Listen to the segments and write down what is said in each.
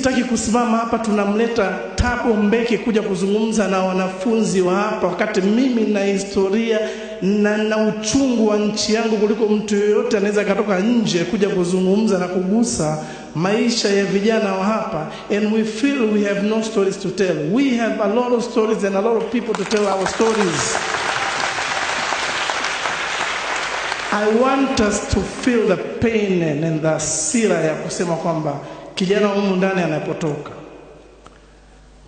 sitaki kusimama hapa tunamleta Thabo Mbeki kuja kuzungumza na wanafunzi wa hapa, wakati mimi na historia na uchungu wa nchi yangu kuliko mtu yoyote anaweza katoka nje kuja kuzungumza na kugusa maisha ya vijana wa hapa. And we feel we have no stories to tell. We have a lot of stories and a lot of people to tell our stories. I want us to feel the pain and the hasira ya kusema kwamba kijana humu ndani anapotoka,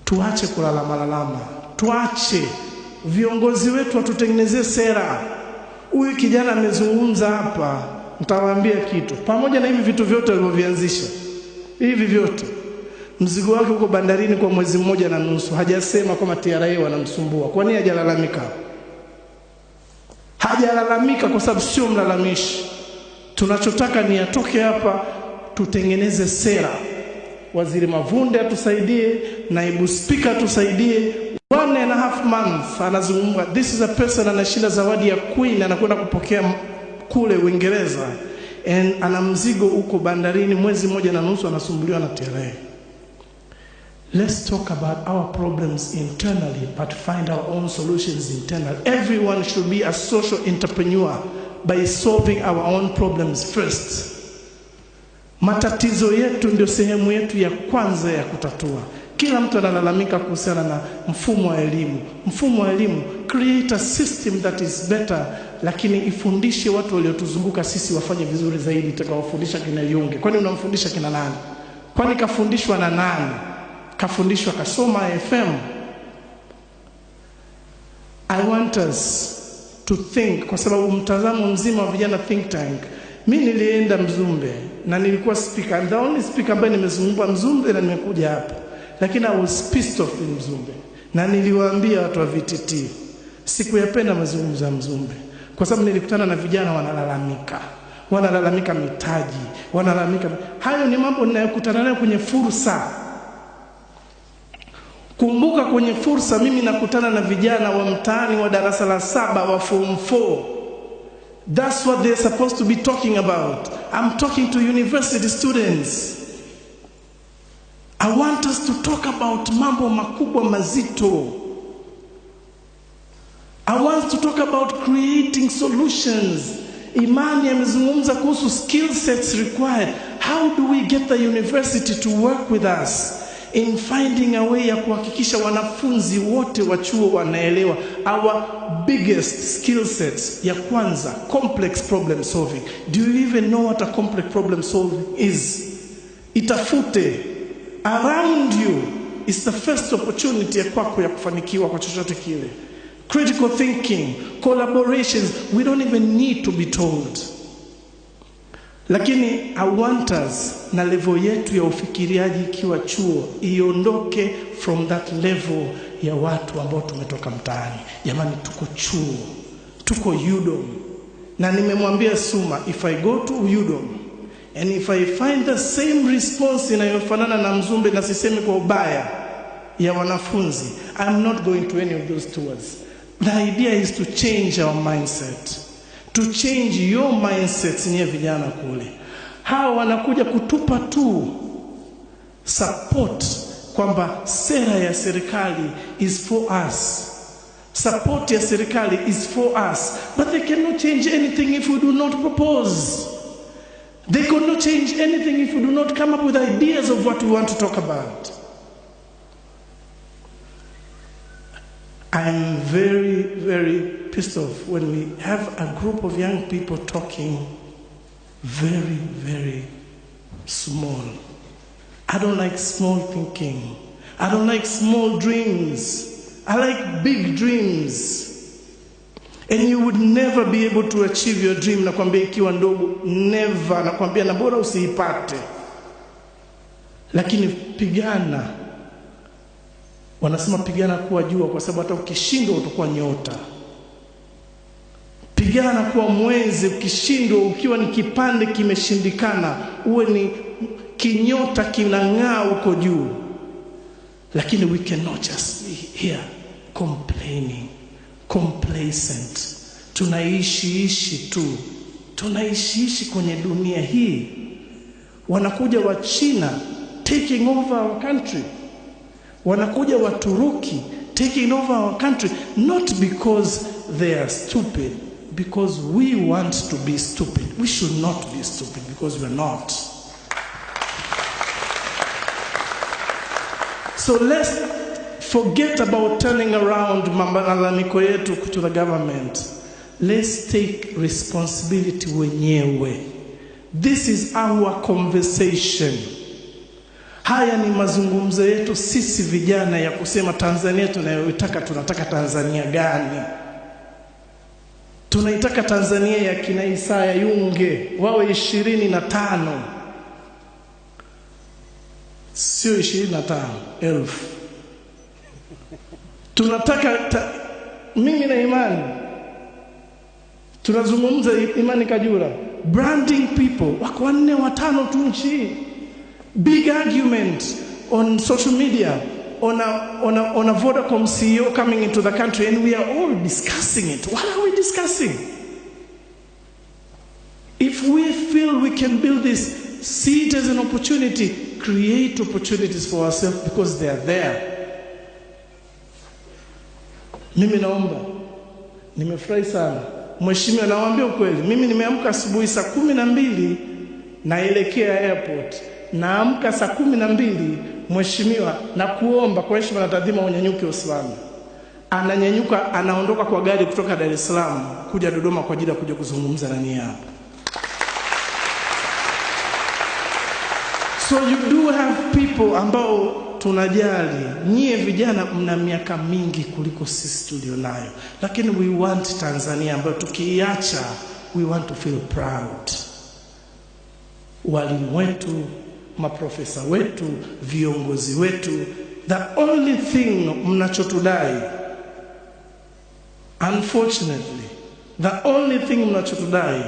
tuache kulalama. Tuache viongozi wetu watutengenezee sera. Huyu kijana amezungumza hapa, nitawaambia kitu. Pamoja na hivi vitu vyote alivyovianzisha, hivi vyote, mzigo wake uko bandarini kwa mwezi 1.5. Hajasema kama TRA wanamsumbua. Kwa nini hajalalamika? Hajalalamika kwa sababu sio mlalamishi. Tunachotaka ni atoke hapa, tutengeneze sera. Waziri Mavunde atusaidie, naibu speaker atusaidie. 1.5 months anazungumza. This is a person anashinda zawadi ya Queen, anakwenda kupokea kule Uingereza, and ana mzigo uko bandarini mwezi 1.5 anasumbuliwa na TRA. Let's talk about our problems internally, but find our own solutions internally. Everyone should be a social entrepreneur by solving our own problems first. Matatizo yetu ndio sehemu yetu ya kwanza ya kutatua. Kila mtu analalamika kuhusiana na mfumo wa elimu. Mfumo wa elimu, create a system that is better, lakini ifundishe watu waliotuzunguka sisi wafanye vizuri zaidi. Tukawafundisha kina Yunge. Kwani unamfundisha kina nani? Kwani kafundishwa na nani? Kafundishwa kasoma FM. I want us to think, kwa sababu mtazamo mzima wa vijana think tank. Mimi nilienda Mzumbe na nilikuwa speaker. I'm the only speaker ambaye nimezungumza Mzumbe na nimekuja hapa. Lakini I was pissed off in Mzumbe. Na niliwaambia watu wa VTT, sikuyapenda mazungumzo ya Mzumbe, kwa sababu nilikutana na vijana wanalalamika. Wanalalamika mitaji, wanalalamika. Hayo ni mambo ninayokutana nayo kwenye fursa. Kumbuka kwenye fursa mimi nakutana na vijana wa mtaani wa darasa la 7 wa form 4. That's what they're supposed to be talking about. I'm talking to university students. I want us to talk about mambo makubwa mazito. I want to talk about creating solutions. Imani amezungumza kuhusu skill sets required. How do we get the university to work with us in finding a way ya kuhakikisha wanafunzi wote wa chuo wanaelewa our biggest skill sets? Ya kwanza, complex problem solving. Do you even know what a complex problem solving is? Itafute. Around you is the first opportunity ya kwako ya kufanikiwa kwa chochote kile. Critical thinking, collaborations, we don't even need to be told. Lakini I want us na level yetu ya ufikiriaji ikiwa chuo iondoke from that level ya watu ambao tumetoka mtaani. Jamani, tuko chuo, tuko UDOM. Na nimemwambia Suma, if I go to UDOM and if I find the same response inayofanana na Mzumbe, na sisemi kwa ubaya, ya wanafunzi, I'm not going to any of those tours. The idea is to change our mindset. To change your mindset nye vijana kule. Hawa wanakuja kutupa tu support kwamba sera ya serikali is for us. Support ya serikali is for us. But they cannot change anything if we do not propose. They cannot change anything if we do not come up with ideas of what we want to talk about. I'm very, very pissed off when we have a group of young people talking very, very small. I don't like small thinking. I don't like small dreams. I like big dreams. And you would never be able to achieve your dream. Nakwambia ikiwa ndogo, never. Nakwambia na bora usiipate. Lakini pigana. Wanasema pigana kuwa jua, kwa sababu hata ukishindwa utakuwa nyota. Pigana kuwa mwezi, ukishindwa ukiwa ni kipande kimeshindikana, uwe ni kinyota kinang'aa uko juu. Lakini we cannot just be here complaining, complacent. Tunaishi tu. Tunaishi kwenye dunia hii. Wanakuja wa China taking over our country. Wanakuja Waturuki taking over our country, not because they are stupid, because we want to be stupid. We should not be stupid because we're not. So let's forget about turning around malalamiko yetu to the government. Let's take responsibility wenyewe. This is our conversation. Haya ni mazungumzo yetu sisi vijana ya kusema Tanzania tunayotaka, tunataka Tanzania gani? Tunaitaka Tanzania ya kina Isaya Yunge wawe 25. Sio 25,000. Tunataka mimi na Imani tunazungumza Imani Kajura, branding people wako 4 5 tu nchi. Big argument on social media on a Vodacom CEO coming into the country, and we are all discussing it. What are we discussing? If we feel we can build this, see it as an opportunity, create opportunities for ourselves because they are there. Mimi naomba, nimefurahi sana. Mheshimiwa, nawaambia ukweli, mimi nimeamka asubuhi saa 12 naelekea airport. Naamka saa 12, mheshimiwa, na kuomba kwa heshima na taadhima unyanyuke usimame. Ananyanyuka, anaondoka kwa gari kutoka Dar es Salaam kuja Dodoma kwa ajili ya kuja kuzungumza na nyinyi hapa. So you do have people ambao tunajali. Nyie vijana mna miaka mingi kuliko sisi tulionayo, lakini we want Tanzania ambayo tukiacha we want to feel proud. Walimu wetu, maprofesa wetu, viongozi wetu, the only thing mnachotudai, unfortunately, the only thing mnachotudai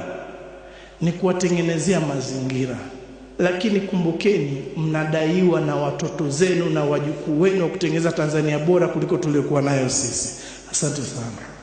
ni kuwatengenezea mazingira. Lakini kumbukeni, mnadaiwa na watoto zenu na wajukuu wenu kutengeneza Tanzania bora kuliko tuliokuwa nayo sisi. Asante sana.